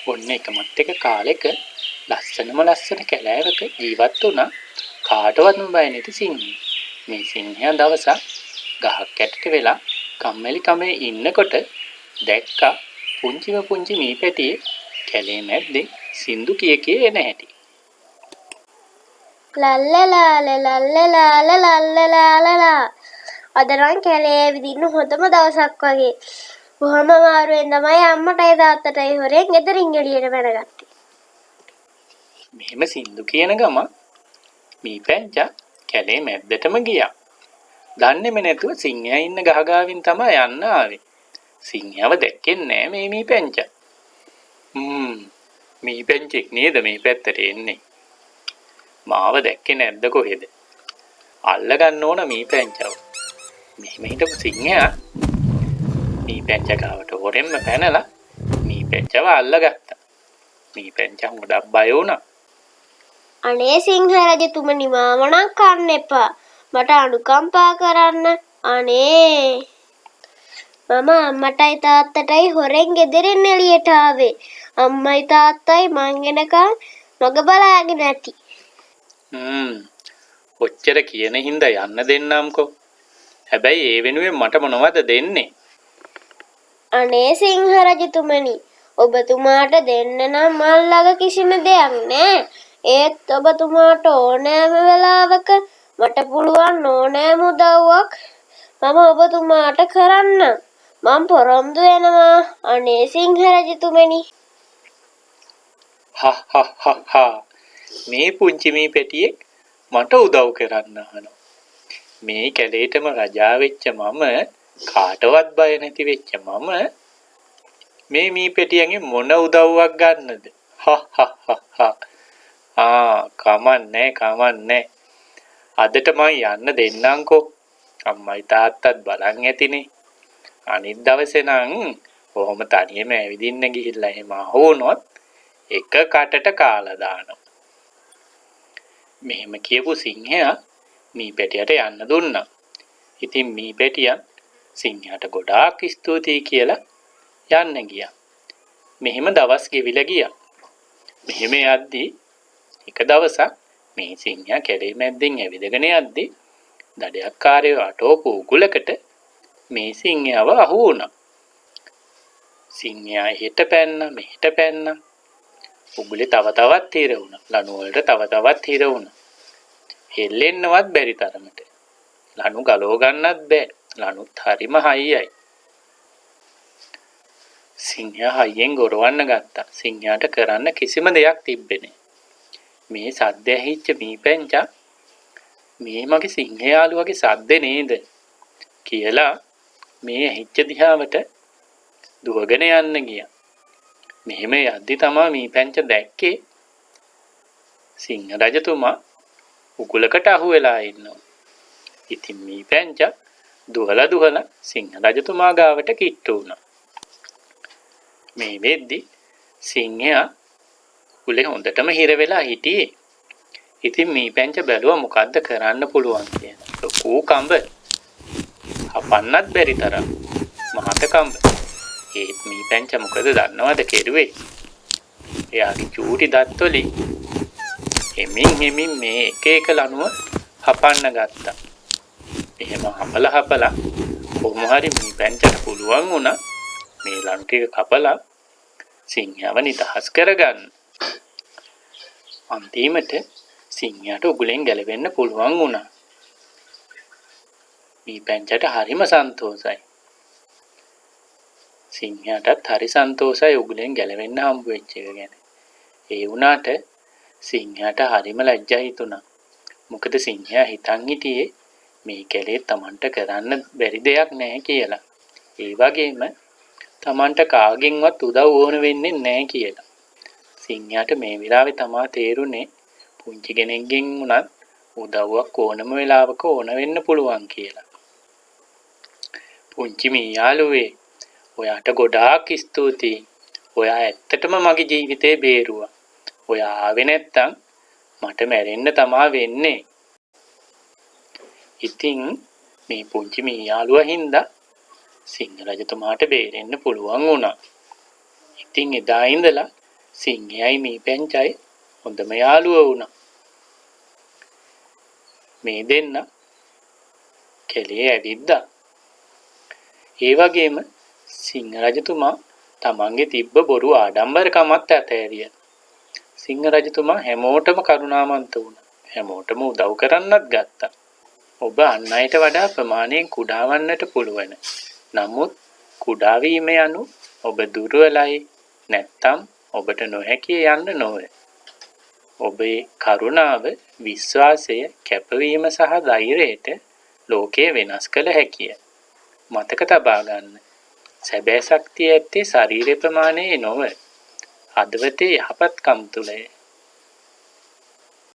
ඔන්න එකමත් එක කාලෙක ලස්සන කැලෑවක ජීවත් වුණා කාටවත්ම බය නැති සිංහයෙක්. මේ සිංහයා දවසක් ගහක් යටට වෙලා කම්මැලිකමේ ඉන්නකොට දැක්කා පුංචි මීපැටියෙක් කැලේ මැද්දේ සින්දු කිය එන හැටි. ලල්ලලාලලල්ලලාලලල්ලලාලලා අද නම් කැලේ ඇවිදින්න හොඳම දවසක් වගේ. බොහොම අමාරුවෙන් තමයි අම්මටයි තාත්තටයි හොරෙන් ගෙදරින් එළියට බැනගත්තේ. මෙහෙම සින්දු කියන ගම මීපැංචා කැලේ මැද්දටම ගියා. දන්නේම නැතුව සිංහයා ඉන්න ගහගාවින් තමයි යන්න ආවේ. සිංහයාව දැක්කේ නෑ මේ මීපැංචා. මීපැංචෙක් නේද මේ පැත්තට එන්නේ? මාව දැක්කේ නැද්ද කොහෙද? අල්ල ගන්න ඕන මීපැංචාව. මෙහෙම හිටපු සිංහයා මීපැංචා ගාවට හොරෙන්ම පැනලා මීපැංචාව අල්ලගත්තා. මීපැංචා ගොඩක් බය වුණා. අනේ සිංහ රජතුමනි මාව නම් කන්න එපා. මට අනුකම්පා කරන්න. අනේ මම අම්මටයි තාත්තටයි හොරෙන් ගෙදරින් එළියට ආවේ. අම්මයි තාත්තයි මං එනකන් මග බලාගෙන ඇති. ඔච්චර කියන හින්දා යන්න දෙන්නම්කෝ. හැබැයි ඒ වෙනුවෙන් මට මොනවද දෙන්නේ? අනේ සිංහ රජතුමනි ඔබතුමාට දෙන්න නම් මල් ළඟ කිසිම දෙයක් නෑ. ඒත් ඔබතුමාට ඕනෑම වෙලාවක මට පුළුවන් ඕනෑම උදව්වක් මම ඔබතුමාට කරන්න. මම පොරොන්දු වෙනවා. අනේ සිංහ රජතුමනි. මේ පුංචි මීපැටියෙක් මට උදව් කරන්න අහනවා. මේ කැලේටම රජා වෙච්ච මම කාටවත් බය නැති වෙච්ච මම මේ මීපැටියන්ගෙන් මොන උදව්වක් ගන්නද? කමන්නේ. අදට මං යන්න දෙන්නම්කෝ. අම්මයි තාත්තත් බලන් ඇතිනේ. අනිත් දවසේ නම් කොහොම තනියම ඇවිදින්න ගිහිල්ලා එහෙම ආවොත් එක කටට කාලා දානවා. මෙහෙම කියපු සිංහයා මීපැටියට යන්න දුන්නා. ඉතින් මීපැටියා සිංහයාට ගොඩාක් ස්තුතියි කියලා යන්න ගියා. මෙහෙම දවස් ගෙවිලා ගියා. මෙහෙම යද්දී එක දවසක් මේ සිංහයා කැලේ මැද්දෙන් ඇවිදගෙන යද්දී දඩයක්කාරයෝ අටවපු උගුලකට මේ සිංහයාව අහු වුණා. සිංහයා එහෙට පැන්න මෙහෙට පැන්න. උගුලේ තව තවත් හිර වුණා. ලණු වලට තව තවත් හිර වුණා. හෙල්ලෙන්නවත් බැරි තරමට. ලණු ගලව ගන්නත් බෑ. ලණුත් හරිම හයියයි. සිංහයා හයියෙන් ගොරවන්න ගත්තා. සිංහයාට කරන්න කිසිම දෙයක් තිබ්බේ මේ සද්ද ඇහිච්ච මීපැංචා මේ මගේ සිංහ යාළුවගේ සද්ද නේද කියලා මේ ඇහිච්ච දිහාවට දුවගෙන යන්න ගියා. මෙහෙම යද්දි තමයි මීපැංචා දැක්කේ සිංහ රජතුමා උගුලකට අහු වෙලා ඉන්නවා. ඉතින් මීපැංචා දුවලා සිංහ රජතුමා ගාවට කිට්ටු වුණා. මේ වෙද්දි සිංහයා උගුලේ හොඳටම හිර වෙලා හිටියේ. ඉතින් මීපැංචා බැලුවා මොකද්ද කරන්න පුළුවන් කියලා. ලොකු කඹ හපන්නත් බැරි තරම් මහත කඹ. ඒත් මීපැංචා මොකද දන්නවද කෙරුවේ? එයාගේ චූටි දත් වලින් හෙමින් මේ එක ලණුව හපන්න ගත්තා. එහෙම හපලා කොහොම හරි මීපැංචාට පුළුවන් වුණා මේ ලණු ටික කපලා සිංහයාව නිදහස් කරගන්න. අන්තිමට සිංහයාට උගුලෙන් ගැලවෙන්න පුළුවන් වුණා. මීපැංචාට හරිම සන්තෝෂයි. සිංහයාටත් හරි සන්තෝෂයි උගුලෙන් ගැලවෙන්න හම්බ වෙච්ච එක ගැන. ඒ වුණාට සිංහයාට හරිම ලැජ්ජා හිතුණා. මොකද සිංහයා හිතන් හිටියේ මේ කැලේ Tamanට කරන්න බැරි දෙයක් නැහැ කියලා. ඒ වගේම Tamanට කාගෙන්වත් උදව් ඕන වෙන්නේ නැහැ කියලා. සිංහයාට මේ වෙලාවේ තමා තේරුනේ පුංචි කෙනෙක්ගෙන් වුණත් උදව්වක් ඕනම වෙලාවක ඕන වෙන්න පුළුවන් කියලා. පුංචි මී යාළුවේ ඔයාට ගොඩාක් ස්තුතියි. ඔයා ඇත්තටම මගේ ජීවිතේ බේරුවා. ඔයා ආවේ නැත්තම් මට මැරෙන්න තමා වෙන්නේ. ඉතින් මේ පුංචි මී යාළුවා හින්දා සිංහ රජතුමාට බේරෙන්න පුළුවන් වුණා. ඉතින් එදා ඉඳලා සිංහයයි මීපැංචයි හොඳම යාළුවෝ වුණා. මේ දෙන්න කැලේ ඇවිද්දා. ඒ වගේම සිංහ රජතුමා තමන්ගේ තිබ්බ බොරු ආඩම්බරකමත් ඇතෑරියා. සිංහ රජතුමා හැමෝටම කරුණාවන්ත වුණා. හැමෝටම උදව් කරන්නත් ගත්තා. ඔබ අන් අයට වඩා ප්‍රමාණයෙන් කුඩා වන්නට පුළුවන්. නමුත් කුඩා වීම යනු ඔබ දුර්වලයි නැත්නම් ඔබට නොහැකි යන්න නොවේ. ඔබේ කරුණාව, විශ්වාසය, කැපවීම සහ ධෛර්යයට ලෝකය වෙනස් කළ හැකිය. මතක තබා ගන්න. සැබෑ ශක්තිය ඇත්තේ ශරීර ප්‍රමාණයේ නොවේ. හදවතේ යහපත්කම් තුලය.